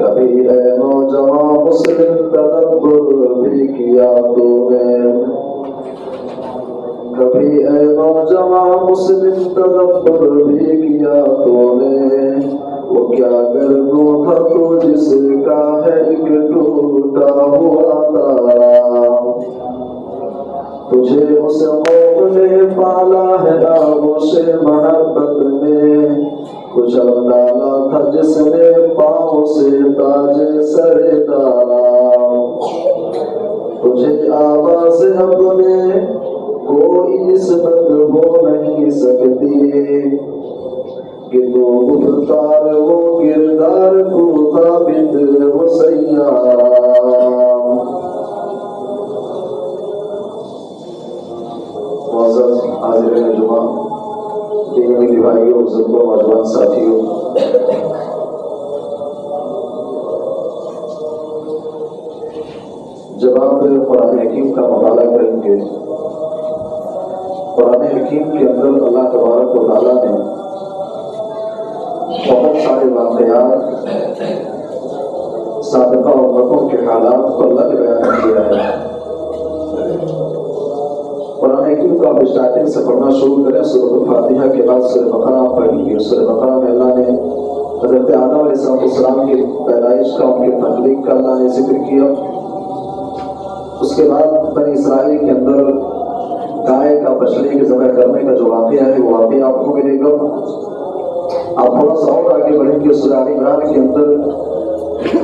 کبھی اے نوجوان مسلم تدبر بھی کیا تو نے، کبھی اے نوجوان مسلم تدبر بھی کیا تو نے، وہ کیا گردوں تھا تو جس کا ہے ایک ٹوٹا ہوا تارا، تجھے اس قوم نے پالا ہے آغوش محبت میں، کچل ڈالا تھا جس نے پاؤں سے تاج سر دارا، تجھے آواز اپنے کوئی نسبت ہو نہیں سکتی، کہ تو گفتار وہ کردار کو ثابت و سیارہ۔ معزز حاضرین جمعہ، دینی بھائیوں، بزرگوں، نوجوان ساتھیوں، جب آپ قرآن حکیم کا مطالعہ کریں گے، قرآن حکیم کے اندر اللہ تبارک و تعالیٰ نے بہت سارے واقعات سابقہ امتوں کے حالات کو اللہ نے بیان کیا ہے۔ قرآن حکیم کو آپ اسٹارٹنگ سے پڑھنا شروع کریں، سورۃ الفاتحہ کے بعد سورۃ بقرہ آپ پڑھیں گے۔ سورۃ بقرہ میں اللہ نے حضرت آدم علیہ السلام کی پیدائش کا، ان کی تخلیق کا اللہ نے ذکر کیا۔ اس کے بعد بنی اسرائیل کے اندر گائے کا بچڑے کے ذبح کرنے کا جو واقعہ ہے وہ واقعہ آپ کو ملے گا۔ آپ تھوڑا سا اور آگے بڑھیں گے، سورہ آل عمران کے اندر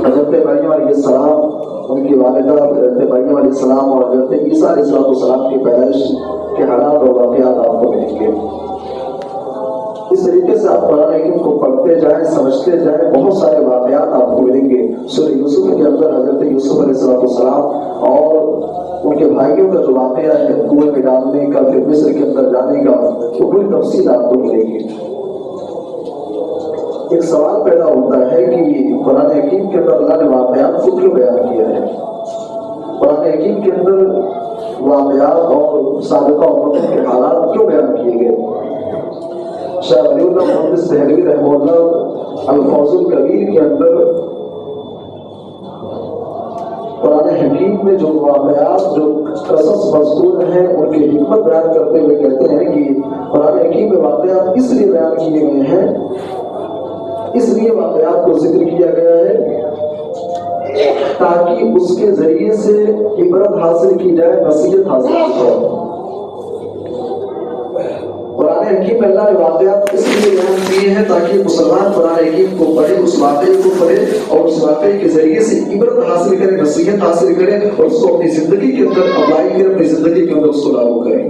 حضرت مریم علیہ السلام، ان کی والدہ حضرت مریم علیہ السلام اور حضرت عیسیٰ علیہ السلام کی پیدائش کے حالات اور واقعات آپ کو ملیں گے۔ اس طریقے سے آپ قرآن حکیم کو پڑھتے جائیں، سمجھتے جائیں، بہت سارے واقعات آپ کو ملیں گے۔ سورہ یوسف کے اندر حضرت یوسف علیہ السلام اور ان کے بھائیوں کا جو واقعہ ہے کنویں میں ڈالنے کا، پھر مصر کے اندر جانے کا، وہ پوری تفصیل آپ کو ملے گی۔ ایک سوال پیدا ہوتا ہے کہ قرآن حکیم کے اندر اللہ نے واقعات کو کیوں بیان کیا ہے؟ قرآن حکیم کے اندر واقعات اور سابقہ امتوں کے حالات کیوں بیان کیے گئے؟ شاہ ولی اللہ محمد دہلوی رحمہ اللہ الفوز الکبیر کے اندر قرآن حکیم میں جو واقعات، جو قصص مذکور ہیں، ان کی حکمت بیان کرتے ہوئے کہتے ہیں کہ قرآن حکیم میں واقعات اس لیے بیان کیے گئے ہیں، اس لیے واقعات کو ذکر کیا گیا ہے تاکہ اس کے ذریعے سے عبرت حاصل کی جائے، نصیحت حاصل کی جائے۔ قرآن حکیم میں اللہ نے واقعات اس لیے بیان کیے ہیں تاکہ مسلمان قرآن حکیم کو پڑھے، اس واقعے کو پڑھے اور اس واقعے کے ذریعے سے عبرت حاصل کرے، نصیحت حاصل کرے اور اس کو اپنی زندگی کے اندر اپلائی کرے، اپنی زندگی کے اندر اس کو لاگو کرے۔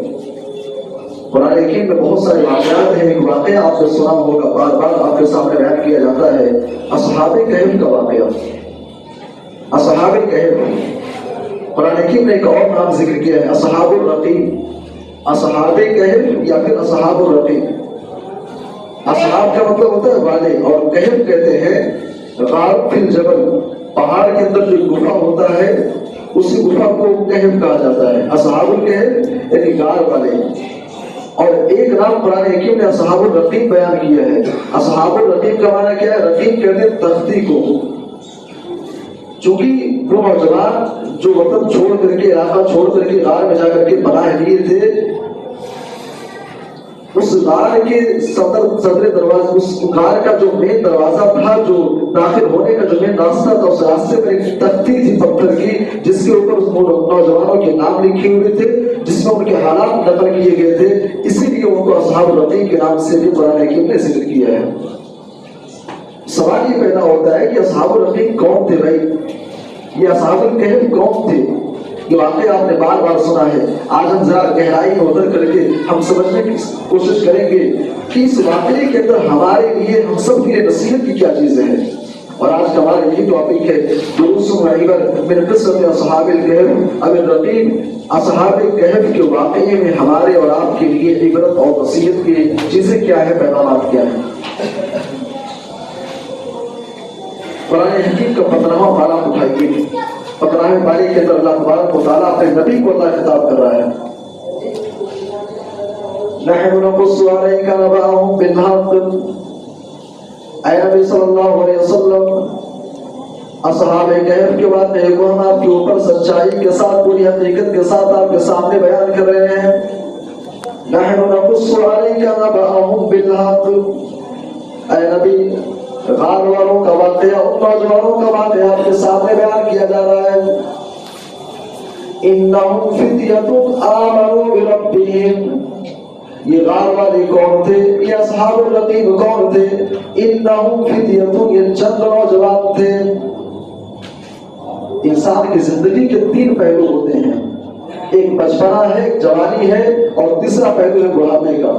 قرآن حکیم میں بہت سارے واقعات ہیں۔ ایک واقعہ آپ نے سنا ہوگا، بار بار آپ کے سامنے بیان کیا جاتا ہے، اصحاب کہف کا واقعہ۔ اصحاب کہف، قرآن حکیم نے ایک اور نام ذکر کیا ہے، اصحاب الرقیم۔ اصحاب کہف یا پھر اصحاب الرقیم۔ اصحاب کا مطلب ہوتا ہے والے، اور کہف کہتے ہیں غار فی الجبل، پہاڑ کے اندر جو گفا ہوتا ہے اسی گفا کو کہف کہا جاتا ہے۔ اصحاب الکہف یعنی غار والے۔ اور ایک نام قرآن حکیم نے اصحاب الرقیم بیان کیا ہے۔ اصحاب الرقیم کا معنی کیا ہے؟ رقیم کہتے ہیں تختی کو، چونکہ وہ نوجوان جو وطن چھوڑ کر کے، علاقہ چھوڑ کر کے غار میں جا کر کے پناہ لیے تھے، اس غار کے صدر دروازے، اس غار کا جو مین دروازہ تھا، جو داخل ہونے کا جو مین راستہ تھا، اس راستے پر ایک تختی تھی پتھر کی، جس کے اوپر اس نوجوانوں کے نام لکھے ہوئے تھے، جس میں ان کے حالات نقل کیے گئے تھے۔ اسی لیے ان کو اصحاب الرقیم کے نام سے بھی قرآن حکیم نے ذکر کیا ہے۔ سوال یہ پیدا ہوتا ہے کہ اصحاب الرقیم کون تھے بھائی؟ یہ اصحاب الکہف کون تھے؟ یہ واقعہ آپ نے بار بار سنا ہے۔ آج ہم ذرا گہرائی میں اتر کر کے ہم سمجھنے کی کوشش کریں گے کہ اس واقعے کے اندر ہمارے لیے، ہم سب کے لیے نصیحت کی کیا چیزیں ہیں۔ اور آج کا ہمارا یہی ٹاپک ہے، دروس و عبر من قصۃ اصحاب الکہف اب الرقیم۔ اصحاب کہف کے واقعے میں ہمارے اور آپ کے لیے عبرت اور نصیحت کی چیزیں کیا ہے، پیغامات کیا ہیں۔ قرآن حکیم کا 15واں پارہ اٹھائیے۔ 15ویں پارے کے اندر اللہ تبارک و تعالیٰ اپنے نبی کو اللہ خطاب کر رہا ہے، نحن نقص علیک نبأهم بالحق۔ اے نبی صلی اللہ علیہ وسلم، اصحاب کہف کے واقعے کو ہم آپ کے اوپر سچائی کے ساتھ پوری حقیقت کے ساتھ آپ کے سامنے بیان کر رہے ہیں. نحن نقص عليك نبأهم بالحق. اے نبی غار والوں کا واقعہ ان نوجوانوں کا واقعہ آپ کے سامنے بیان کیا جا رہا ہے. انہم فتیۃ آمنوا بربہم. یہ غار والے کون تھے؟ یہ اصحاب الرقیم کون تھے؟ انہم فتیۃ، یہ چند نوجوان تھے. انسان کی زندگی کے تین پہلو ہوتے ہیں، ایک بچپنا ہے، ایک جوانی ہے، اور تیسرا پہلو ہے بڑھاپے کا.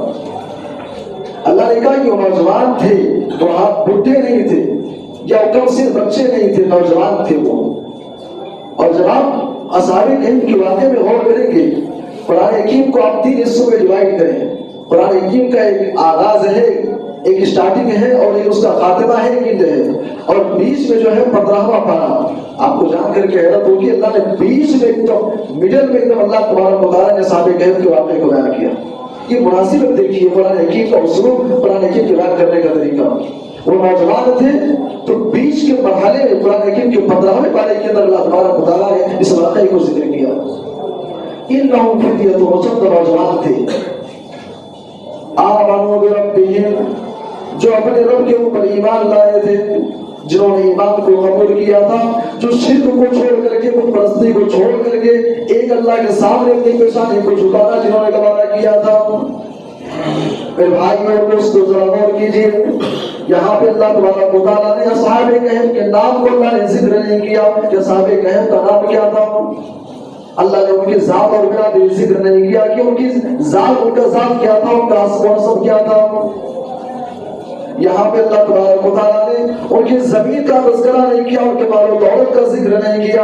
اللہ نے کہا کہ وہ نوجوان تھے، وہ آپ بڈھے نہیں تھے یا کم سے بچے نہیں تھے، نوجوان تھے وہ. اور جب آپ اصحاب کہف کے واقعے میں غور کریں گے، قرآن حکیم کو آپ تین حصوں میں ڈیوائڈ کریں. قرآن حکیم کا ایک آغاز ہے، ایک اسٹارٹنگ ہے، اور ایک اس کا خاتمہ ہے، ایک اینڈ ہے، اور بیچ میں جو ہے 15واں پارہ. آپ کو جان کر کے حیرت ہوگی اللہ نے بیچ میں ایک دم مڈل میں ایک دم اللہ تبارک و تعالیٰ نے اصحاب کہف کے واقعے کو بیان کیا. یہ مناسبت دیکھیے قرآن حکیم کا اسلوب، قرآن حکیم کے بیان کرنے کا طریقہ. وہ نوجوان تھے تو بیچ کے مرحلے میں قرآن حکیم کے 15ویں پارے کے اندر اللہ تبارک و تعالیٰ نے اس واقعے کو ذکر کیا. انہم فتیۃ، چند نوجوان تھے، آمنوا بربہم، جو اپنے رب کے اوپر ایمان لائے تھے، جنہوں نے ایمان کو قبول کیا تھا، جو شرک کو چھوڑ کر کے، بت پرستی کو چھوڑ کر کے ایک اللہ کے سامنے اپنی پیشانی کو جھکانا جنہوں نے گوارا کیا تھا. میرے بھائی اور دوستو ذرا غور کیجیے، یہاں پہ اللہ تبارک و تعالیٰ نے اصحاب کہف کے نام کو اللہ نے ذکر نہیں کیا کہ اصحاب کہف کا نام کیا تھا. اللہ نے ان کی ذات اور بنا دل ذکر نہیں کیا کہ ان کی ذات، ان کا ذات کیا تھا، ان کا اسم کیا تھا. یہاں پہ اللہ تبارک و تعالیٰ نے ان کی زمین کا تذکرہ نہیں کیا، ان کے مال و دولت کا ذکر نہیں کیا.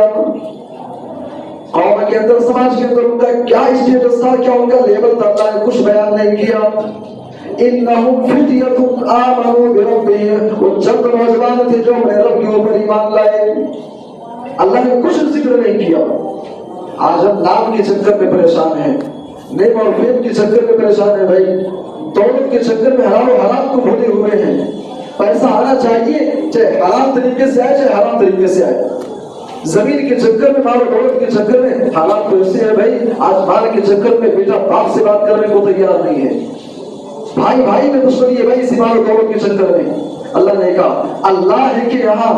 قوم کے اندر، سماج کے اندر ان کا کیا اسٹیٹس تھا، کیا ان کا لیبل تھا، اللہ نے کچھ بیان نہیں کیا. انہم فتیۃ آمنوا بربہم، وہ چند نوجوان تھے جو اپنے رب کے اوپر ایمان لائے. اللہ نے کچھ ذکر نہیں کیا. آج ہم نام کے چکر میں پریشان ہیں، نیم اور فیم کے چکر میں پریشان ہیں بھائی، دولت کے چکر میں حلال و حرام کو بھولے ہوئے ہیں. پیسہ آنا چاہیے، چاہے حرام طریقے سے آئے چاہے حرام طریقے سے آئے. زمین کے چکر میں، مال و دولت کے چکر میں حالات تو ایسے ہیں بھائی، آج مال کے چکر میں بیٹا باپ سے بات کرنے کو تیار نہیں ہے، بھائی بھائی میں دشمنی ہے بھائی، اسی مال و دولت کے چکر میں. اللہ نے کہا اللہ ہے کہ یہاں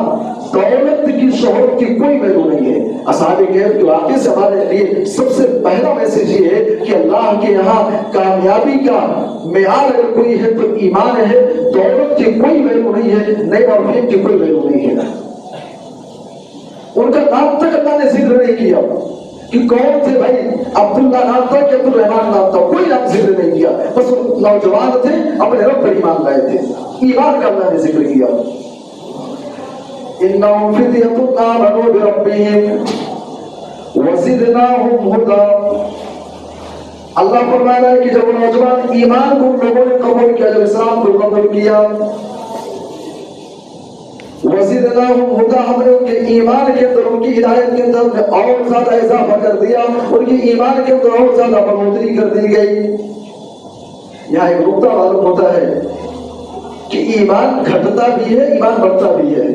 دولت کی، شہرت کی کوئی ویلو نہیں ہے. اصحاب کہف کے واقعے سے ہمارے لیے سب سے پہلا میسج یہ ہے کہ اللہ کے یہاں کامیابی کا معیار اگر کوئی ہے تو ایمان ہے. دولت کی کوئی ویلو نہیں ہے، نیم اور فیم کی کوئی ویلو نہیں ہے. ان کا نام تک اللہ نے ذکر نہیں کیا کہ کون تھے بھائی، عبداللہ نام تھا کہ عبد الرحمان نام تھا، کوئی نام ذکر نہیں کیا. بس نوجوان تھے، اپنے رب پر ایمان لائے تھے، ایمان کا اللہ نے ذکر کیا. انہم فتیۃ آمنوا بربہم وزدناہم ھدی. اللہ فرما رہا ہے کہ جب نوجوان ایمان کو لوگوں نے قبول کیا، جب اسلام کو قبول کیا، وزدناہم ھدی، ہم نے ان کے ایمان کے اندر، ان کی ہدایت کے اندر اور زیادہ اضافہ کر دیا، ان کی ایمان کے اندر اور زیادہ بڑھوتری کر دی گئی. یہاں ایک نقطہ معلوم ہوتا ہے کہ ایمان گھٹتا بھی ہے، ایمان بڑھتا بھی ہے.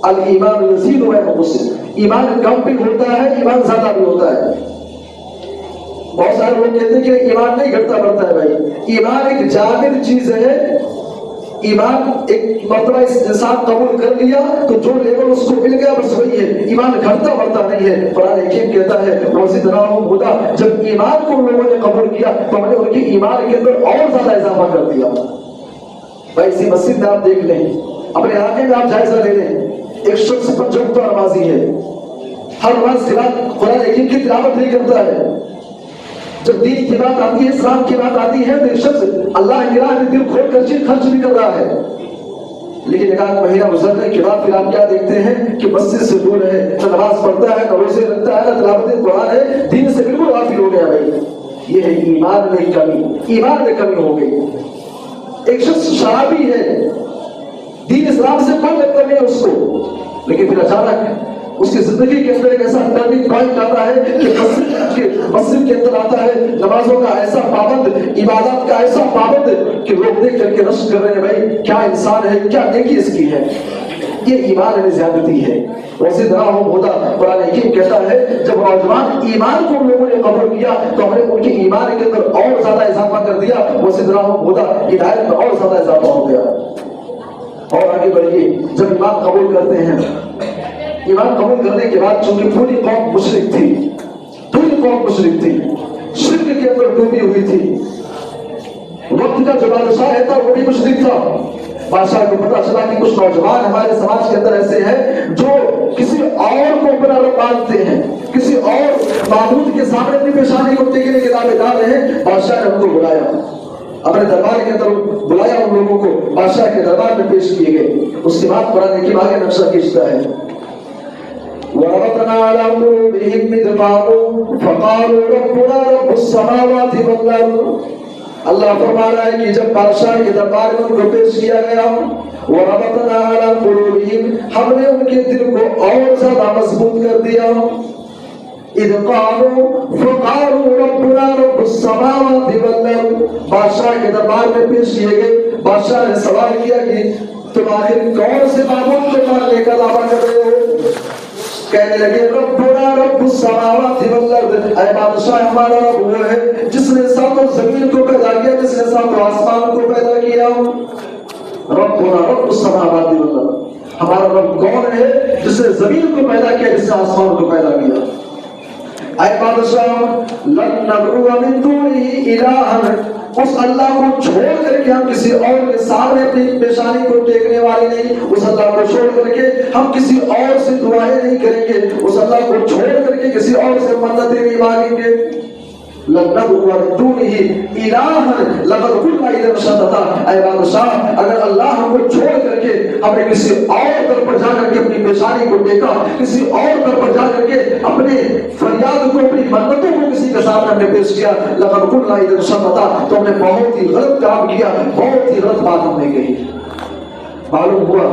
الایمان یزید و ینقص، ایمان کم بھی ہوتا ہے، ایمان زیادہ بھی ہوتا ہے. بہت سارے لوگ کہتے ہیں کہ ایمان نہیں گھٹتا بڑھتا ہے بھائی. ایمان ایک جامد چیز ہے. ایمان ایک مرتبہ اس انسان قبول کر لیا تو جو لیول اس کو مل گیا بس وہی ہے. ایمان گھٹتا بڑھتا نہیں ہے. قرآن حکیم کہتا ہے وزدناہم ھدی، جب ایمان کو لوگوں نے قبول کیا تو ہم نے ان کی ایمان کے اندر اور زیادہ اضافہ کر دیا. بھائی اسی مسجد میں آپ دیکھ لیں، اپنے علاقے میں آپ جائزہ لے لیں، ایک شخص 5 وقت نمازی ہے، ہر نماز کے بعد قرآن حکیم کی تلاوت نہیں کرتا ہے. جب دین کی بات آتی ہے، اسلام کی بات آتی ہے تو ایک شخص اللہ کی راہ میں دل کھول کر چیز خرچ بھی کر رہا ہے. لیکن ایک آدھ مہینہ گزرنے کے بعد پھر آپ کیا دیکھتے ہیں کہ مسجد سے دور ہے، نہ نماز پڑھتا ہے، نہ روزے رکھتا ہے، نہ تلاوت قرآن ہے، دین سے بالکل غافل ہو گیا. بھائی یہ ہے ایمان میں کمی، ایمان میں کمی ہو گئی. ایک شخص شرابی ہے، دین اسلام سے کوئی مطلب نہیں ہے اس کو، لیکن پھر اچانک اس کی زندگی کے اندر ایک ایسا ٹرننگ پوائنٹ آتا ہے کہ مسجد کے اندر آتا ہے، نمازوں کا ایسا پابند، عبادات کا ایسا پابند کہ لوگ دیکھ کر کے رشک کر رہے ہیں بھائی کیا انسان ہے، کیا نیکی اس کی ہے. یہ ایمان میں زیادتی ہے. ویسے دراہم ہوتا قرآن حکیم کہتا ہے جب نوجوان ایمان کو لوگوں نے قبول کیا تو ہم نے ان کے ایمان کے اندر اور زیادہ اضافہ کر دیا. ویسے دراہم ہوتا ہدایت میں اور زیادہ اضافہ ہو گیا. اور آگے بڑھیے. جب ایمان قبول کرتے ہیں, ایمان قبول کرنے کے بعد چونکہ پوری قوم مشرک تھی, پوری قوم مشرک تھی, شرک کے اندر ڈوبی ہوئی تھی. وقت کا جو بادشاہ تھا وہ بھی مشرک تھا. بادشاہ کو پتا چلا کہ کچھ نوجوان ہمارے سماج کے اندر ایسے ہیں جو کسی اور کو اپنا رب مانتے ہیں, کسی اور معبود کے سامنے اپنی پیشانی کو ٹیکنے کے دعوے دار ہیں. بادشاہ نے ان کو بلایا, اپنے دربار کے اندر بلایا ان لوگوں کو, بادشاہ کے دربار میں پیش کیے گئے. اس کے بعد قرآن کی آگے نقشہ کھینچتا ہے وَرَبَطْنَا عَلَىٰ قُلُوبِهِمْ إِذْ قَالُوا فَقَالُوا رَبُّنَا رَبُّ السَّمَاوَاتِ وَالْأَرْضِ. اللہ فرما رہا ہے کہ جب بادشاہ کے دربار میں ان کو پیش کیا گیا, وَرَبَطْنَا عَلَىٰ قُلُوبِهِمْ, ہم نے ان کے دل کو اور زیادہ مضبوط کر دیا. اِذْ قَالُوا فَقَالُوا رَبُّنَا رَبُّ السَّمَاوَاتِ وَالْأَرْضِ. بادشاہ کے دربار میں پیش کیے گئے. بادشاہ نے سوال کیا کہ تم آخر کون سے معبود کو ماننے کا دعویٰ کر رہے ہو؟ کہنے لگے ربنا رب السماوات والارض, اے بادشاہ ہمارا رب وہ ہے جس نے ساتوں زمین کو پیدا کیا, جس نے ساتوں آسمان کو پیدا کیا. ربنا رب السماوات والارض, ہمارا رب کون ہے جس نے زمین کو پیدا کیا, جس نے آسمان کو پیدا کیا. اے بادشاہ لن ندعو من دونه الہا, اس اللہ کو چھوڑ کر کے ہم کسی اور کے سامنے اپنی پیشانی کو ٹیکنے والے نہیں. اس اللہ کو چھوڑ کر کے ہم کسی اور سے دعائیں نہیں کریں گے. اس اللہ کو چھوڑ کر کے کسی اور سے منتیں نہیں مانگیں گے. لن ندعو من دونه الہا لقد قلنا اذا شططا. اے بادشاہ اگر اللہ ہم کو چھوڑ کر کے ہم نے کسی اور در پر جا کر کے اپنی پیشانی کو ٹیکا, کسی اور در پر جا کر کے اپنے فریاد کو, اپنی منتوں کو کسی کے سامنے ہم نے پیش کیا, لقد قلنا اذا شططا, تو ہم نے بہت ہی غلط کام کیا, بہت ہی غلط بات ہم نے کہی. معلوم ہوا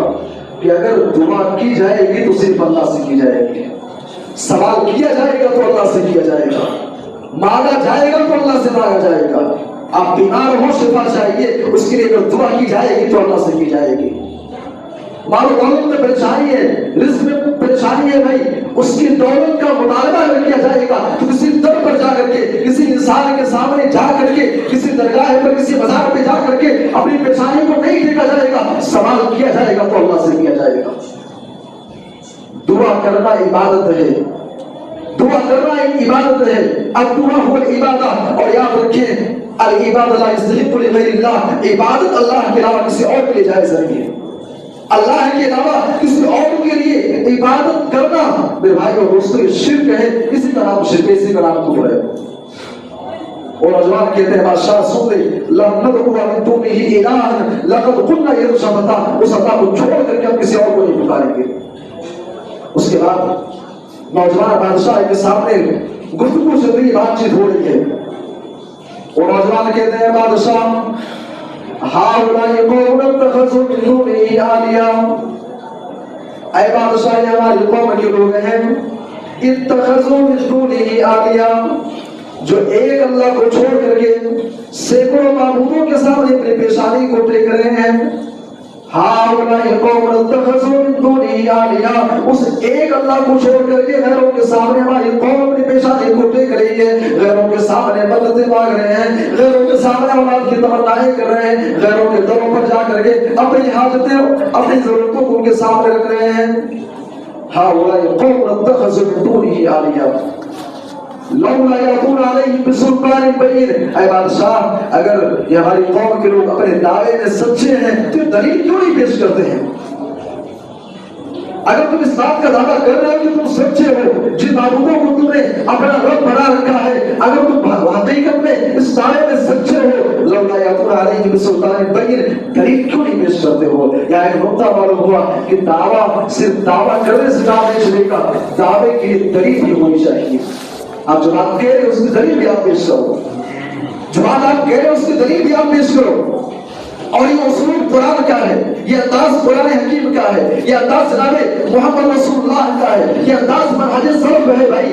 کہ اگر دعا کی جائے گی تو صرف اللہ سے کی جائے گی, سوال کیا جائے گا تو اللہ سے کیا جائے گا, مانگا جائے گا تو اللہ سے مانگا جائے گا. آپ بیمار ہو شفا چاہیے, اس کے لیے اگر دعا کی جائے گی تو اللہ سے کی جائے گی. مال دولت میں پریشانی ہے, رزق میں پریشانی ہے بھائی, اس کی دولت کا مطالبہ اگر کیا جائے گا تو کسی در پر جا کر کے, کسی انسان کے سامنے جا کر کے, کسی درگاہ پر, کسی مزار پہ جا کر کے اپنی پریشانی کو نہیں دیکھا جائے گا, سوال کیا جائے گا تو اللہ سے کیا جائے گا. دعا کرنا عبادت ہے, دعا کرنا ایک عبادت ہے. اب دعا ہوا عبادت, اور یاد رکھیں العبادۃ لا یستحق لغیر اللہ, عبادت اللہ کے علاوہ کسی اور کے لیے جائز نہیں ہے. اللہ کے علاوہ کسی اور کے لیے عبادت کرنا میرے بھائی اور دوستوں یہ شرک ہے, اسی کا نام شرک ہے, اسی کا نام کفر ہے. اور نوجوان کہتے ہیں بادشاہ سن لے, لن ندعو من دونه الہا لقد قلنا اذا شططا, اس اللہ کو چھوڑ کر کے ہم کسی اور کو نہیں پکاریں گے. اس کے بعد نوجوان بادشاہ کے سامنے گفتگو سے بھی بات چیت ہو رہی ہے, اور نوجوان کہتے ہیں بادشاہ ہؤلاء قوم اتخذوا من دونه آلهة, اے بادشاہ یہ ہماری قوم کے لوگ ہیں, اتخذوا من دونه آلهة, جو ایک اللہ کو چھوڑ کر کے سینکڑوں معبودوں کے سامنے اپنی پیشانی کو ٹیک رہے ہیں. ہؤلاء قوم اتخذوا من دونه آلهة, اس ایک اللہ کو چھوڑ کر کے غیروں کے سامنے ہماری قوم اپنی پیشانی کو ٹیک رہی ہے, غیروں کے سامنے منتیں مانگ رہے ہیں, غیروں کے سامنے اولاد کی تمنائیں کر رہے ہیں, غیروں کے دروں پر جا کر کے اپنی حاجتیں, اپنی ضرورتوں کو ان کے سامنے رکھ رہے ہیں. ہؤلاء قوم اتخذوا من دونه آلهة لولا یاتون علیہم بسلطان بین. اے بادشاہ اگر یہ ہماری قوم کے لوگ اپنے دعوے میں سچے ہیں تو دلیل کیوں نہیں پیش کرتے ہیں؟ اگر تم اس بات کا دعویٰ کر رہے ہو کہ تم سچے ہو, جن معبودوں کو تم نے اپنا رب بنا رکھا ہے, اگر تم حقیقت میں اس دعوے میں سچے ہو, لولا یاتون علیہم بسلطان بین, دلیل کیوں نہیں پیش کرتے ہو؟ یا ایک نقطہ معلوم ہوا کہ دعویٰ صرف دعویٰ کرنے سے کام نہیں چلے گا, دعوے کی دلیل بھی ہونی چاہیے. آپ جو بات کہہ رہے ہیں اس کی دلیل بھی آپ پیش کرو, جو بات آپ کہہ رہے ہیں اس کی دلیل بھی آپ پیش کرو. اور یہ اسلوب قرآن کا ہے, یہ انداز قرآن حکیم کا ہے, یہ انداز جناب محمد رسول اللہ کا ہے, یہ انداز منہج سلف ہے. بھائی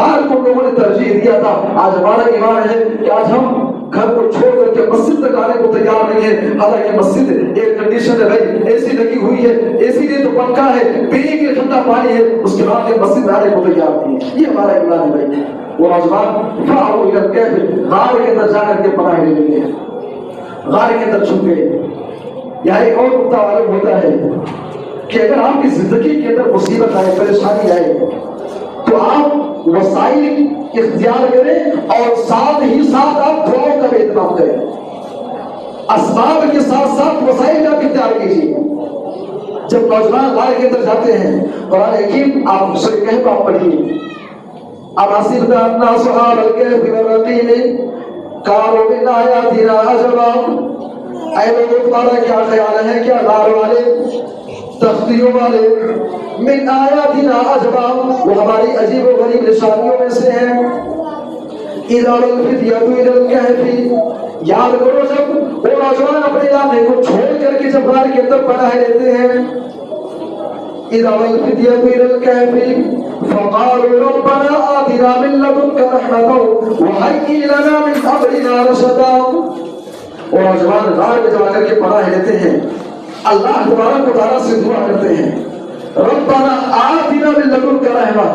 غار کو لوگوں نے ترجیح دیا تھا. آج ہمارا ایمان ہے کہ آج ہم گھر کو چھوڑ کر کے مسجد تک آنے کو تیار نہیں ہے. حالانکہ مسجد ایئر کنڈیشن ہے بھائی, اے سی لگی ہوئی ہے, اے سی نہیں تو پنکھا ہے, پینے کے ٹھنڈا پانی ہے, اس کے بعد مسجد میں آنے کو تیار نہیں ہے. یہ ہمارا ایمان ہے بھائی. وہ نوجوان فاؤ اگر کیف غار کے اندر جا کر کے پناہ لے لیں گے, غار کے اندر چھپ گئے. یہاں ایک اور نقطہ معلوم ہوتا ہے کہ اگر آپ کی زندگی کے اندر مصیبت آئے, پریشانی آئے, تو آپ وسائل اختیار کریں اور ساتھ ہی ساتھ آپ دعاؤں کا بھی اہتمام کریں. اسباب کے ساتھ ساتھ وسائل کا بھی اختیار کیجیے. جب نوجوان غار کے اندر جاتے ہیں, قرآن حکیم آپ سورہ کہف آپ پڑھیے. اب حسبت ان اصحاب الکہف والرقیم کانوا من آیاتنا عجبا. اے لوگوں, تمہارا کیا خیال ہے, کیا غار والے, تختیوں والے, من آیاتنا عجبا, وہ ہماری عجیب و غریب نشانیوں میں سے ہیں. اذا الفتية الى الكهف, یاد کرو جب وہ نوجوان اپنے علاقے کو چھوڑ کر کے جب غار کے اندر پناہ لیتے ہیں. اذا الفتية الى الكهف فقالوا ربنا آتنا من لدنك رحمة وهيئ لنا من امرنا رشدا. وہ نوجوان غار میں جا کر کے پناہ لیتے ہیں, اللہ تبارک و تعالیٰ سے دعا کرتے ہیں, ربنا آتنا من لدنک رحمہ,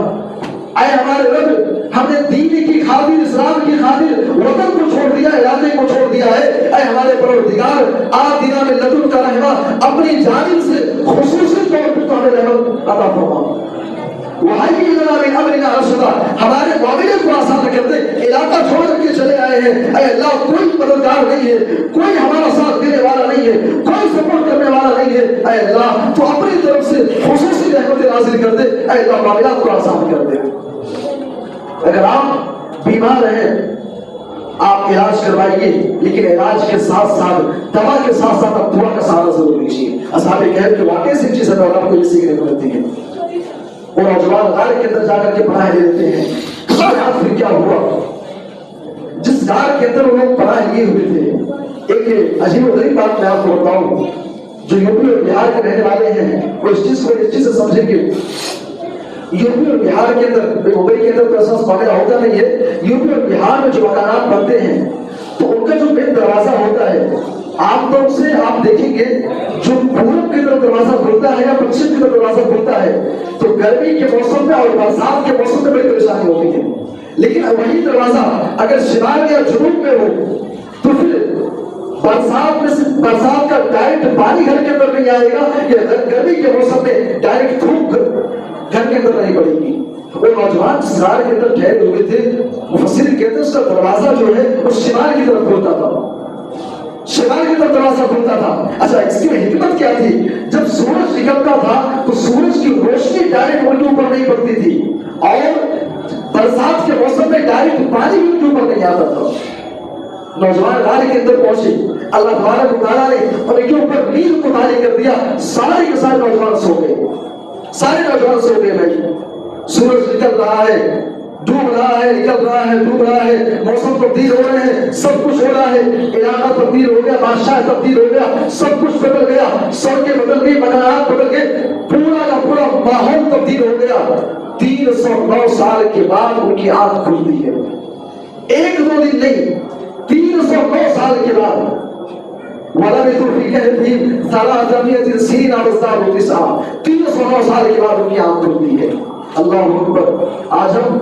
اے ہمارے رب, ہم نے دین کی خاطر, اسلام کی خاطر وطن کو چھوڑ دیا, علاقے کو چھوڑ دیا ہے. اے ہمارے پروردگار, آتنا من لدنک رحمہ, اپنی جانب سے خصوصی طور پر تو ہمیں رحمت عطا فرما. وَهَيِّئْ لَنَا مِنْ أَمْرِنَا رَشَدًا, ہمارے معاملے کو آسان کر دے. علاقہ چھوڑ کر کے چلے آئے ہیں, اے اللہ کوئی مددگار نہیں ہے, کوئی ہمارا ساتھ دینے والا نہیں ہے, کوئی سپورٹ کرنے والا نہیں ہے. اے اللہ تو اپنی طرف سے خصوصی رحمت نازل کر دے. اے اللہ معاملات کو آسان کر دے. اگر آپ بیمار ہیں, آپ علاج کروائیے, لیکن علاج کے ساتھ ساتھ, دوا کے ساتھ ساتھ آپ دعا کا سہارا ضرور لیجیے. اصحاب کہف کے واقعے سے چیزیں آپ کو یہ سیکھنے کو ملتی ہے. وہ نوجوان غار کے اندر جا کر کے پناہ لے لیتے ہیں. پھر کیا ہوا, جس غار کے اندر وہ لوگ پناہ لیے ہوئے تھے, ایک عجیب و غریب بات میں آپ کو بتاؤں, جو یوپی اور بہار کے رہنے والے ہیں وہ اس چیز کو اس چیز سے سمجھیں گے. یوپی اور بہار کے اندر, ممبئی کے اندر تو ایسا واقعہ ہوتا نہیں ہے, یوپی اور بہار میں جو مکانات بنتے ہیں تو ان کا جو مین دروازہ ہوتا ہے, عام طور سے آپ دیکھیں گے جو پورب کی طرف دروازہ کھلتا ہے یا پچھم کی طرف دروازہ کھلتا ہے تو گرمی کے موسم میں اور برسات کے موسم میں بڑی پریشانی ہوتی ہے. لیکن وہی دروازہ اگر شمال یا جنوب میں ہو تو پھر برسات میں سے برسات کا ڈائریکٹ پانی گھر کے اندر نہیں آئے گا, یا گرمی کے موسم میں ڈائریکٹ دھوپ گھر کے اندر نہیں پڑے گی. وہ نوجوان جس غار کے اندر ٹھہرے ہوئے تھے, مفسر کہتے ہیں اس کا دروازہ جو ہے وہ شمال کی طرف کھلتا تھا, شمال کی طرف دروازہ کھلتا تھا. اچھا, اس کی حکمت کیا تھی, جب سورج نکلتا تھا تو سورج کی روشنی ڈائریکٹ ان کے اوپر نہیں پڑتی تھی, اور برسات کے موسم میں ڈائریکٹ پانی بھی ان کے اوپر نہیں آتا تھا. نوجوان غار کے اندر پہنچے, اللہ تبارک و تعالیٰ نے ان کے اوپر نیند کو طاری کر دیا. سارے کے سارے نوجوان سو گئے, سارے نوجوان سو گئے بھائی. سورج نکل رہا ہے, ڈوب رہا ہے, نکل رہا ہے, ڈوب رہا ہے, موسم تبدیل ہو رہے ہیں, سب کچھ ہو رہا ہے, علاقہ تبدیل ہو گیا, بادشاہ تبدیل ہو گیا, سب کچھ بدل گیا, سڑکیں بدل گئی, مکانات بدل گئے, پورا کا پورا ماحول تبدیل ہو گیا. 309 سال کے بعد ان کی آنکھ کھلتی ہے, ایک دو دن نہیں, 309 سال کے بعد. وَلَبِثُوا فِي كَهْفِهِمْ 300 سِنِينَ وَازْدَادُوا تِسْعًا, 309 سال کے بعد ان کی آنکھ کھلتی ہے. اللہ اکبر. آج ہم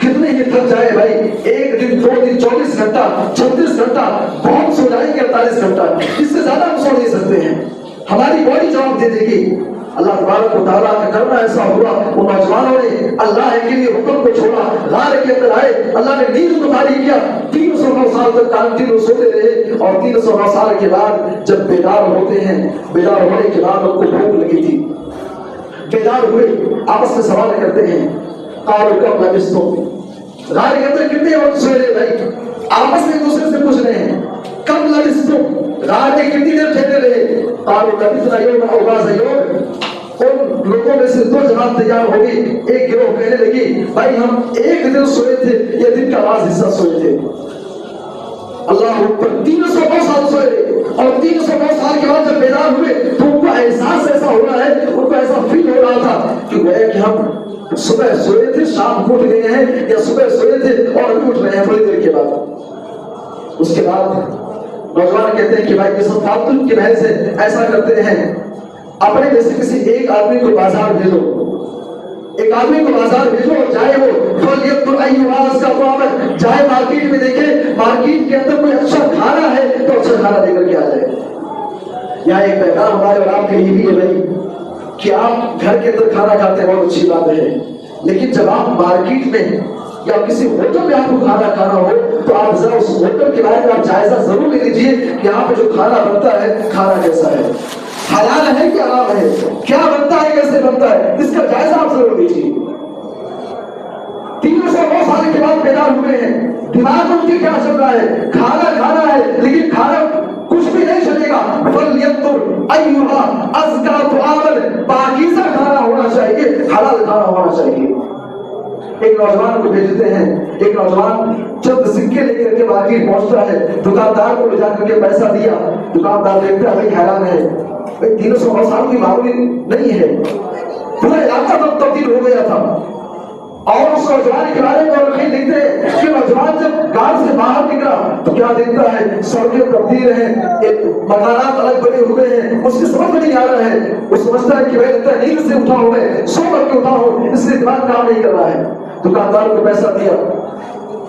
کتنے ہی تھک جائے بھائی, ایک دن, 2 دن, 24 گھنٹہ, 36 گھنٹہ, بہت سو جائیں گے 48 گھنٹہ, اس سے زیادہ ہم سو نہیں سکتے ہیں. ہماری باڈی جواب دے دے گی. اللہ تبارک و تعالیٰ کا کرنا ایسا ہوا, وہ نوجوانوں نے اللہ کے لیے حکم کو چھوڑا, غار کے اندر آئے, اللہ نے نیند کو طاری کیا, 309 سال تک کنٹینیو سوتے رہے, اور 309 سال کے بعد جب بیدار ہوتے ہیں, بیدار ہونے کے بعد ان کو بھوک لگی تھی, بیدار ہوئے, آپس میں سوال کرتے ہیں, قالوا کم لبثتم, غار کے اندر کتنے وقت سوئے رہے بھائی, آپس میں ایک دوسرے سے پوچھ رہے ہیں, کم لبثتم, غار میں کتنی دیر ٹھہرے رہے. قالوا لبثنا یوما او بعض یوم. ان لوگوں میں سے 2 جماعت تیار ہو گئی, ایک گروہ کہنے لگی بھائی ہم ایک دن سوئے تھے یا دن کا بعض حصہ سوئے تھے. اللہ اکبر 309 سال سوئے رہے اور 309 سال کے بعد جب بیدار ہوئے تو ان کو احساس ایسا ہو رہا ہے, ان کو ایسا فیل ہو رہا تھا کہ گویا کہ ہم صبح سوئے تھے شام کو اٹھ گئے ہیں, یا صبح سوئے تھے اور ابھی اٹھ رہے ہیں تھوڑی دیر کے بعد. اس کے بعد نوجوان کہتے ہیں کہ بھائی یہ سب فالتو کی بحث ہے, ایسا کرتے ہیں اپنے میں سے کسی ایک آدمی کو بازار بھیجو, ایک آدمی کو بازار بھیجو اور جائے وہ فلیکن ایواز کا معامل جائے مارکیٹ میں دیکھے مارکیٹ کے اندر کوئی اچھا کھانا ہے تو اچھا کھانا لے کر کے آ جائے. یہاں ایک پیغام ہمارے اور آپ کے لیے بھی ہے بھائی کہ آپ گھر کے اندر کھانا کھاتے ہیں بہت اچھی بات ہے, لیکن جب آپ مارکیٹ میں یا کسی ہوٹل میں آپ کو کھانا کھانا ہو تو آپ ذرا اس ہوٹل کے بارے میں آپ جائزہ ضرور لے لیجیے کہ یہاں پہ جو کھانا بنتا ہے کھانا کیسا ہے, حلال ہے کہ حرام ہے, کیا بنتا ہے کیسے بنتا ہے, اس کا جائزہ آپ ضرور لیجیے. 309 سال کے بعد بیدار ہوئے ہیں, دماغ میں ان کے کیا چل رہا ہے, کھانا کھانا ہے لیکن کھانا کچھ بھی نہیں چلے گا. فَلْيَنْظُرْ أَيُّهَا أَزْكَىٰ طَعَامًا, پاکیزہ کھانا ہونا چاہیے, حلال کھانا ہونا چاہیے. ایک نوجوان کو بھیجتے ہیں, ایک نوجوان چند سکے لے کر کے مارکیٹ پہنچتا ہے, دکاندار کو لے جا کر کے پیسہ دیا, دکاندار دیکھتا ہے حیران ہے, 309 سال کی معمولی نہیں ہے, پورا علاقہ تو تبدیل ہو گیا تھا. اور اس نوجوان کے بارے میں اور لکھتے ہیں کہ نوجوان جب گھر سے باہر نکلا تو کیا دیکھتا ہے, سڑکیں تبدیل ہیں, ایک مکانات الگ بنے ہوئے ہیں, اس کی سمجھ میں نہیں آ رہا ہے. وہ سمجھتا ہے کہ بھائی لگتا ہے نیند سے اٹھا ہوں, میں سو کر کے اٹھا ہوں, اس لیے دماغ کام نہیں کر رہا ہے. دکاندار کو پیسہ دیا,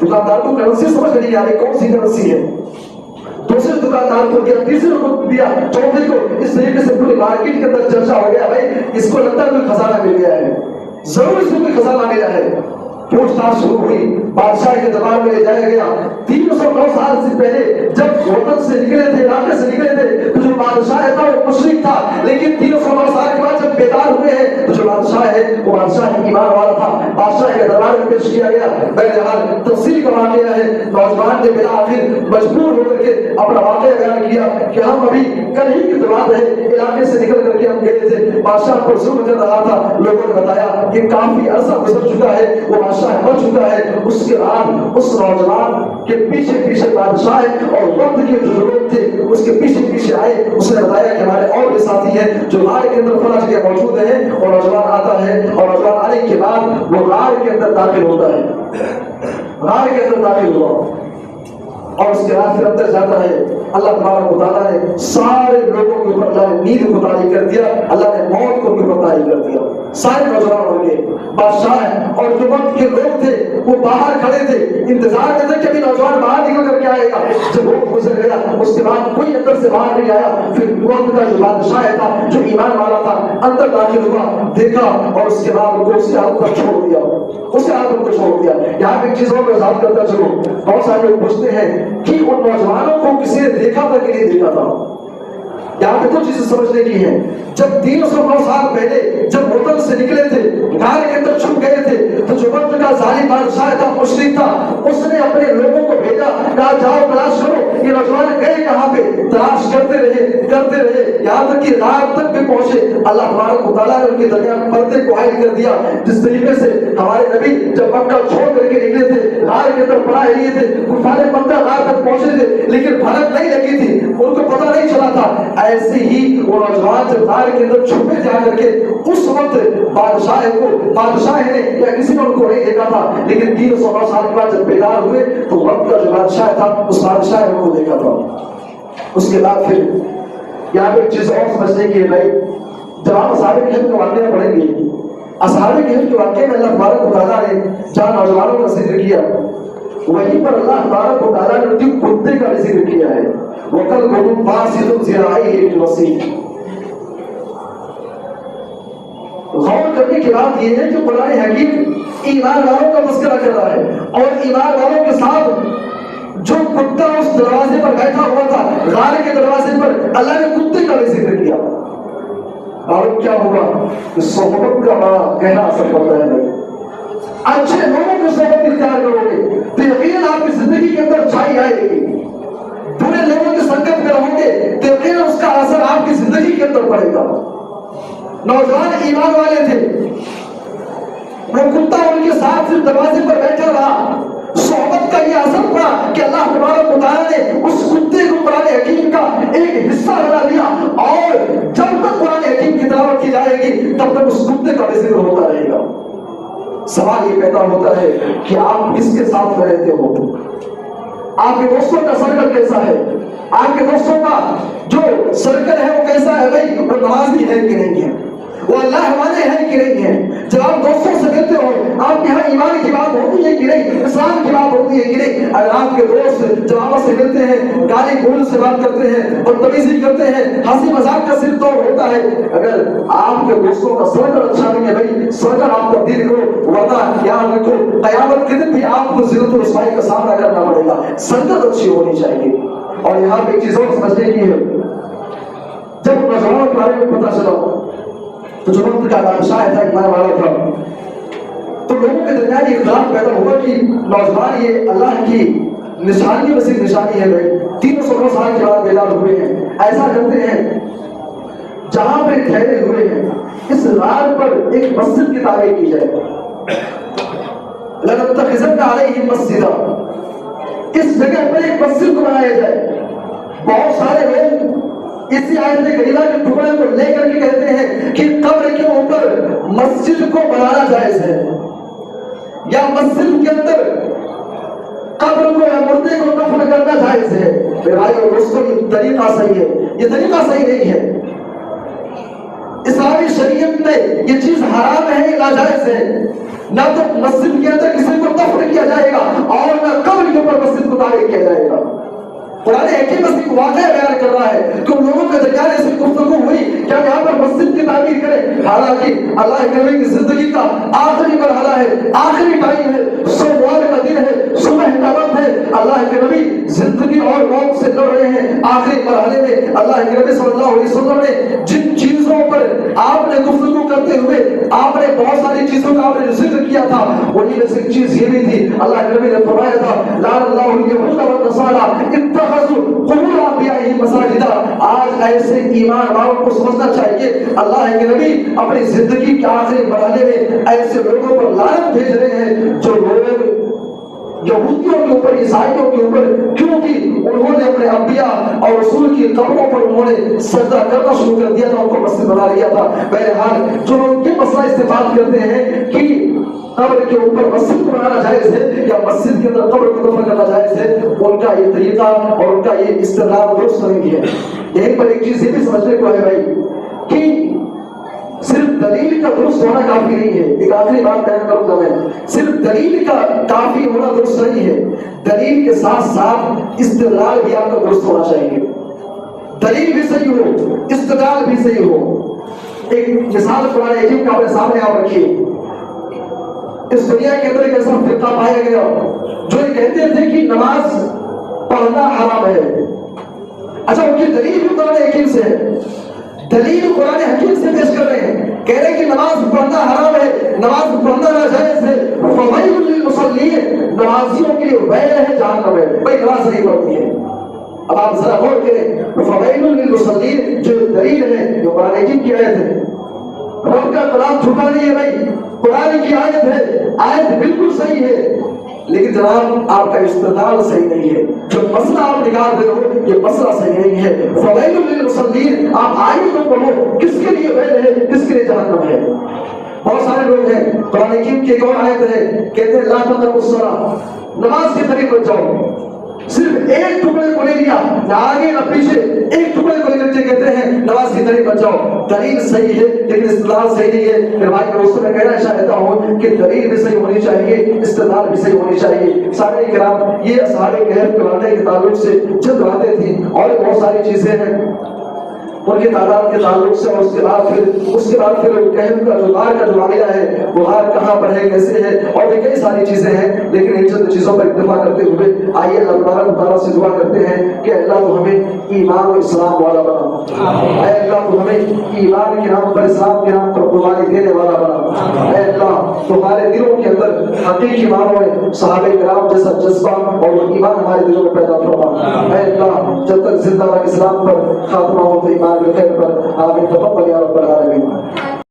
دکاندار کو کرنسی سمجھ نہیں آ رہی کون سی کرنسی ہے. دوسرے دکاندار کو دیا, تیسرے کو دیا, چوتھے کو. اس طریقے سے پوری مارکیٹ کے اندر چرچا ہو گیا بھائی اس کو لگتا ہے کوئی خزانہ مل گیا ہے, ضرور اس کو کوئی خزانہ ملا ہے. پوچھ تاچھ شروع ہوئی, بادشاہ کے دربار میں لے جایا گیا. 309 سال سے پہلے جب وطن سے نکلے تھے, علاقے سے نکلے تھے, تو جو بادشاہ تھا وہ مشرک تھا, لیکن 309 سال کے بعد جب بیدار ہوئے ہیں تو جو بادشاہ ہے وہ بادشاہ ایمان والا تھا. بادشاہ کے دربار میں پیش کیا گیا. بہرحال تفصیل کا واقعہ ہے, نوجوان نے بالآخر مجبور ہو کر کے اپنا واقعہ بیان کیا کہ ہم ابھی کل ہی کی بات ہے, علاقے سے نکل کر کے ہم گئے تھے, بادشاہ پر ظلم چل رہا تھا. لوگوں نے بتایا کہ کافی عرصہ گزر چکا ہے, وہ بادشاہ مر چکا ہے. اس کے بعد اس نوجوان کے پیچھے پیچھے بادشاہ اور وقت کے جو لوگ تھے اس کے پیچھے پیچھے آئے. اس نے بتایا کہ ہمارے اور بھی ساتھی ہیں جو غار کے اندر فلاں جگہ موجود ہیں, اور نوجوان آتا ہے, اور نوجوان آنے کے بعد وہ غار کے اندر داخل ہوتا ہے, غار کے اندر داخل ہوا اور اس کے بعد پھر اندر جاتا ہے. اللہ تبارک و تعالیٰ نے سارے لوگوں کے اوپر اللہ نے نیند کو طاری کر دیا, اللہ نے موت کو بھی طاری کر دیا. سارے نوجوان ہو گئے. بادشاہ اور جو وقت کے لوگ تھے وہ باہر کھڑے تھے, انتظار میں تھے کہ ابھی نوجوان باہر نکل کر کے آئے گا. جب وقت گزر گیا اس کے بعد کوئی اندر سے باہر نہیں آیا. پھر وقت کا جو بادشاہ تھا جو ایمان والا تھا اندر داخل ہوا, دیکھا اور اس کے بعد کو اسی حالت پر چھوڑ دیا, اسی حالت کو چھوڑ دیا. یہاں پہ ایک چیز اور وضاحت کرتا چلو, بہت سارے لوگ پوچھتے ہیں کہ ان نوجوانوں کو کسی نے دیکھا تھا کہ نہیں دیکھا تھا. یہاں پہ دو چیزیں سمجھنے کی ہیں. جب 309 سال پہلے جب وطن سے نکلے تھے, غار کے اندر چھپ گئے تھے, تو جو وقت کا ظالم بادشاہ تھا, مشرک تھا, اس نے اپنے لوگوں کو بھیجا, کہا جاؤ تلاش کرو. یہ نوجوان گئے کہاں پہ, تلاش کرتے رہے یہاں تک کہ غار تک بھی پہنچے. اللہ تبارک و تعالیٰ نے ان کے درمیان پردے کو حائل کر دیا. جس طریقے سے ہمارے نبی جب مکہ چھوڑ کر کے نکلے تھے, غار کے اندر پناہ لیے تھے, کفار مکہ غار تک پہنچے تھے, لیکن بھنک نہیں لگی تھی, ان کو پتہ نہیں چلا تھا. ایسے ہی وہ نوجوان جب غار کے اندر چھپے جا کر کے اس وقت بادشاہ نے یا کسی نے ان کو نہیں دیکھا تھا, لیکن 309 سال کے بعد جب بیدار ہوئے تو وقت کا جو بادشاہ تھا اس بادشاہ نے ان کو دیکھا تھا. اس کے بعد پھر یہاں پہ ایک چیز اور سمجھنے کی ہے بھائی, جب آپ اصحاب کہف کے واقعہ پڑھیں گے, اصحاب کہف کے واقعے میں اللہ تبارک و تعالیٰ نے جہاں نوجوانوں کا ذکر کیا وہیں پر اللہ تبارک و تعالیٰ نے ان کے کتے کا بھی ذکر کیا ہے. وَقَلْبُهُمْ بَاسِطٌ ذِرَاعَيْهِ بِالْوَصِيلِ. غور کرنے کی بات یہ ہے کہ قرآن حکیم ایمان والوں کا تذکرہ کر رہا ہے, اور ایمان والوں کے ساتھ جو کتا اس دروازے پر بیٹھا ہوا تھا, غار کے دروازے پر, اللہ نے کتے کا بھی ذکر کیا. اور کیا ہوگا کہ صحبت کا بڑا گہرا اثر پڑتا ہے. اچھے لوگوں کی صحبت اختیار کرو گے تو یقین آپ کی زندگی کے اندر چھائی آئے گی. برے لوگوں کی سنگت میں رہو گے تو یقین اس کا اثر آپ کی زندگی کے اندر پڑے گا. نوجوان ایمان والے تھے, وہ کتا ان کے ساتھ صرف دروازے پر بیٹھا رہا, صحبت کا یہ اثر پڑا کہ اللہ تبارک و تعالیٰ تعالیٰ نے اس کتے کو قرآن حکیم کا ایک حصہ بنا دیا، اور جب تک قرآن حکیم کی تلاوت کی جائے گی تب تک اس کتے کا بھی ذکر ہوتا رہے گا۔ سوال یہ پیدا ہوتا ہے کہ آپ کس کے ساتھ رہتے ہو؟ آپ کے دوستوں کا سرکل کیسا ہے؟ آپ کے دوستوں کا جو سرکل ہے وہ کیسا ہے؟ بھائی وہ نمازی ہے کہ نہیں ہے؟ وہ اللہ والے ہیں کہ نہیں ہے؟ جب آپ دوستوں سے ملتے ہو آپ کے یہاں ایمان کی بات ہوتی ہے کہ نہیں، اسلام کی بات ہوتی ہے کہ نہیں؟ اگر آپ کے دوست جب آپس سے ملتے ہیں گالی گلوچ سے بات کرتے ہیں اور بدتمیزی کرتے ہیں، ہنسی مذاق کا صرف دور ہوتا ہے، اگر آپ کے دوستوں کا سرکل اچھا نہیں ہے بھائی سرکل آپ تبدیل کرو، ورنہ یاد رکھو قیامت کے دن بھی آپ کو ذلت و رسوائی کا سامنا کرنا پڑے گا۔ سرکل اچھی ہونی چاہیے۔ اور یہاں پہ ایک چیز اور سمجھنے کی ہے، جب نوجوانوں کے بارے میں پتہ چلا تو جو وقت کا بادشاہ تھا، ایمان والا تھا، تو لوگوں کے درمیان یہ اختلاف پیدا ہوا کہ نوجوان یہ اللہ کی نشانی میں سے نشانی ہے بھائی، 300 سال کے بعد بیدار ہوئے ہیں، ایسا کرتے ہیں جہاں پہ ٹھہرے ہوئے ہیں اس رات پر ایک مسجد کی تعمیر کی جائے، لَنَتَّخِذَنَّ عَلَيْهِمْ مَسْجِدًا، اس جگہ پر ایک مسجد کو بنایا جائے۔ بہت سارے لوگ اسی آیت کریمہ کے ٹکڑے کو لے کر کے کہتے ہیں کہ قبر کے اوپر مسجد کو بنانا جائز ہے، یا مسجد کے اندر قبر کو یا مردے کو دفن کرنا جائز ہے۔ میرے بھائی اور دوستوں یہ طریقہ صحیح ہے، یہ طریقہ صحیح نہیں ہے۔ اسلامی شریعت میں یہ چیز حرام ہے، ناجائز ہے۔ نہ تو مسجد کے اندر کسی کو دفن کیا جائے گا اور نہ قبر کے اوپر مسجد کو تعمیر کیا جائے گا۔ قرآن حکیم اس کی واقعہ بیان کر رہا ہے کہ ان لوگوں کے درمیان ایسی گفتگو ہوئی کہ ہم یہاں پر مسجد کی تعمیر کریں، حالانکہ اللہ کے نبی کی زندگی کا آخری مرحلہ ہے، آخری ٹائم ہے، سوموار کا دن ہے، صبح کا وقت ہے، اللہ کے نبی زندگی اور موت سے لڑ رہے ہیں۔ آخری مرحلے میں اللہ کے نبی صلی اللہ علیہ وسلم نے جن چیزوں پر آپ نے گفتگو کرتے ہوئے آپ نے بہت ساری چیزوں کا آپ نے ذکر کیا تھا، انہی میں سے ایک چیز یہ بھی تھی، اللہ کے نبی نے فرمایا تھا لعن اللہ الیہود والنصارى اتخذوا قبور انبیائہم مساجدا۔ آج ایسے ایمان والوں کو سمجھنا چاہیے اللہ کے نبی اپنی زندگی کے آخری مرحلے میں ایسے لوگوں پر لعنت بھیج رہے ہیں جو لوگ یہودیوں کے اوپر، عیسائیوں کے اوپر، کیونکہ انہوں نے اپنے انبیاء اور رسول کی قبروں پر انہوں نے سجدہ کرنا شروع کر دیا تھا، ان کو مسجد بنا لیا تھا۔ بہرحال جو لوگ یہ مسئلہ استعمال کرتے ہیں کہ قبر کے اوپر مسجد بنانا جائز ہے یا مسجد کے اندر قبر کو دفن کرنا جائز ہے، ان کا یہ طریقہ اور ان کا یہ استدلال درست نہیں ہے۔ یہیں پر ایک چیز یہ بھی سمجھنے کو ہے بھائی کہ صرف دلیل کا درست ہونا کافی نہیں ہے۔ ایک آخری بات بیان کروں گا میں، صرف دلیل کا کافی ہونا درست نہیں ہے، دلیل کے ساتھ ساتھ استدلال بھی آپ کا درست ہونا چاہیے۔ دلیل بھی صحیح ہو، استدلال بھی صحیح ہو۔ ایک مثال قرآن حکیم کا اپنے سامنے آپ رکھیے۔ اس دنیا کے اندر ایک ایسا فرقہ پایا گیا جو یہ کہتے تھے کہ نماز پڑھنا حرام ہے۔ اچھا ان کی دلیل بھی قرآن حکیم سے ہے، دلیل قرآن حکیم سے پیش کر رہے ہیں، کہہ رہے ہیں کہ نماز پڑھنا حرام ہے، نماز پڑھنا ناجائز ہے۔ فویل للمصلین، نمازیوں کے لیے ویل ہے جہنم میں، بھائی نماز نہیں پڑھتی ہے۔ اب آپ ذرا غور کریں، فویل للمصلین جو دلیل ہے جو قرآن حکیم کی آیت ہے، رب کا کلام جھوٹا نہیں ہے بھائی، قرآن کی آیت ہے، آیت بالکل صحیح ہے، لیکن جناب آپ کا استدلال صحیح نہیں ہے، جو مسئلہ آپ نکال رہے ہو یہ مسئلہ صحیح نہیں ہے۔ فویل للمصلین، آپ آیت کو پڑھو، کس کے لیے ویل ہے، کس کے لیے جہنم ہے۔ بہت سارے لوگ ہیں، قرآن حکیم کی ایک اور آیت ہے، کہتے ہیں لا تقربوا الصلاۃ، نماز کے قریب مت جاؤ۔ صرف ایک ٹکڑے کو لے لیا، نہ آگے نہ پیچھے، ایک ٹکڑے کو لے کر کے کہتے ہیں نماز کی طرف بچ جاؤ۔ دلیل صحیح ہے لیکن استدلال صحیح نہیں ہے۔ میرے بھائی کے دوستوں میں کہنا چاہتا ہوں کہ دلیل بھی صحیح ہونی چاہیے، استدلال بھی صحیح ہونی چاہیے۔ سارے کرام یہ اصحاب کہف کے واقعے کے تعلق سے چند باتیں تھیں، اور بہت ساری چیزیں ہیں ان کی تعداد کے تعلق سے، اور اس کے بعد پھر کہف کا جو غار کا جو معاملہ ہے وہ غار کہاں پر ہے، کیسے ہے، اور بھی کئی ساری چیزیں ہیں، لیکن ان چند چیزوں پر اکتفا کرتے ہوئے آئیے اللہ تبارک تعالیٰ سے دعا کرتے ہیں کہ اللہ تو ہمیں ایمان و اسلام والا بنا، اے اللہ تو ہمیں ایمان کے نام پر، اسلام کے نام پر قربانی دینے والا بنا، اے اللہ تمہارے دلوں کے اندر حقیقی معنوں میں صحابہ کرام جیسا جذبہ اور ایمان ہمارے دلوں میں پیدا فرما، اے اللہ جب تک زندہ اسلام پر خاتمہ ہو تو ایمان بالخیر پر آمین تقبل یا رب العالمین۔